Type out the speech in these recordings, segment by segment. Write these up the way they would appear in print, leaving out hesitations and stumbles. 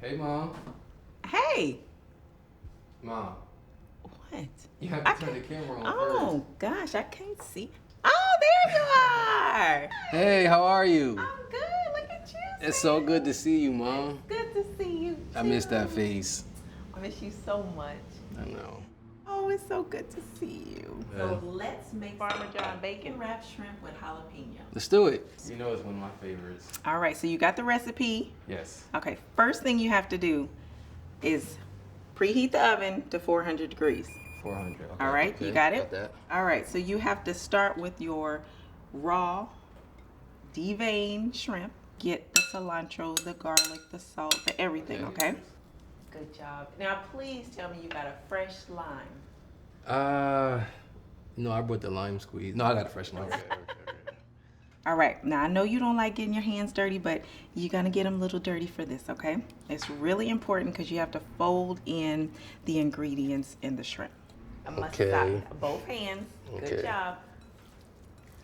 Hey, Mom. Hey. Mom. What? You have to turn the camera on Oh, gosh, I can't see. Oh, there you are. Hey, how are you? I'm good. Look at you. It's so good to see you, Mom. Good to see you, too. I miss that face. I miss you so much. I know. Oh, it's so good to see you. Yeah. So let's make Parmesan bacon wrapped shrimp with jalapeno. Let's do it. You know it's one of my favorites. All right, so you got the recipe. Yes. Okay, first thing you have to do is preheat the oven to 400 degrees. 400. Okay. All right, Okay. you got it? Got that. All right, so you have to start with your raw, deveined shrimp. Get the cilantro, the garlic, the salt, the everything, okay? Good job. Now, please tell me you got a fresh lime. No, I brought the lime squeeze. No, I got a fresh lime. Okay. All right, now I know you don't like getting your hands dirty, but you're gonna get them a little dirty for this, okay? It's really important because you have to fold in the ingredients in the shrimp. Okay. Both hands. Okay. Good job.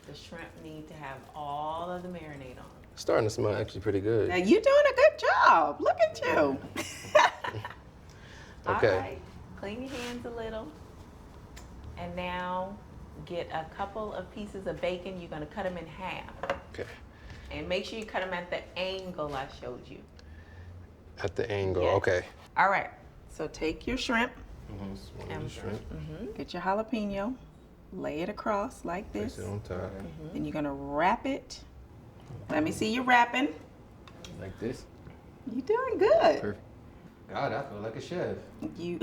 The shrimp need to have all of the marinade on. Starting to smell actually pretty good. Now you're doing a good job. Look at you. Okay. All right. Clean your hands a little. And now get a couple of pieces of bacon. You're going to cut them in half. Okay. And make sure you cut them at the angle I showed you. At the angle. Yes. Okay. All right. So take your shrimp. And shrimp. Get your jalapeno. Lay it across like this. Place it on top. Then you're going to wrap it. Let me see you wrapping. Like this. You're doing good. Perfect. God, I feel like a chef. You.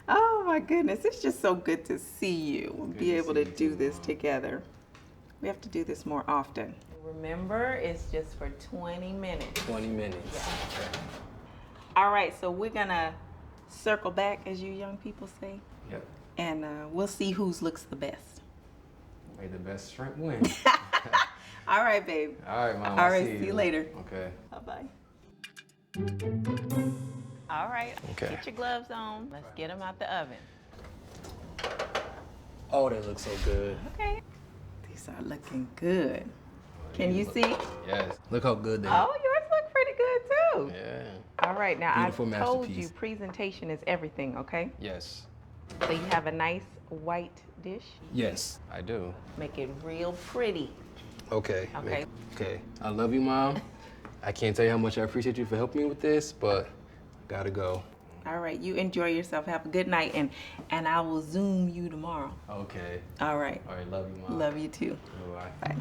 Oh my goodness, it's just so good to see you. We'll be able to do this together. We have to do this more often. Remember, it's just for 20 minutes. 20 minutes. Yeah. Okay. All right, so we're gonna circle back, as you young people say. Yep. And we'll see whose looks the best. May the best shrimp win. All right, babe. All right, Mom. All right, see you later. Okay. Bye-bye. All right, Okay. get your gloves on. Let's get them out the oven. Oh, they look so good. Okay. These are looking good. Can you see? Yes. Look how good they are. Oh, yours look pretty good too. Yeah. All right, now Beautiful I told masterpiece. you presentation is everything, okay? Yes. So you have a nice white dish. Yes, I do. Make it real pretty. Okay. Okay. Okay. I love you, Mom. I can't tell you how much I appreciate you for helping me with this, but I gotta go. All right, you enjoy yourself. Have a good night, and I will Zoom you tomorrow. Okay. All right. All right. Love you, Mom. Love you too. Bye. Bye.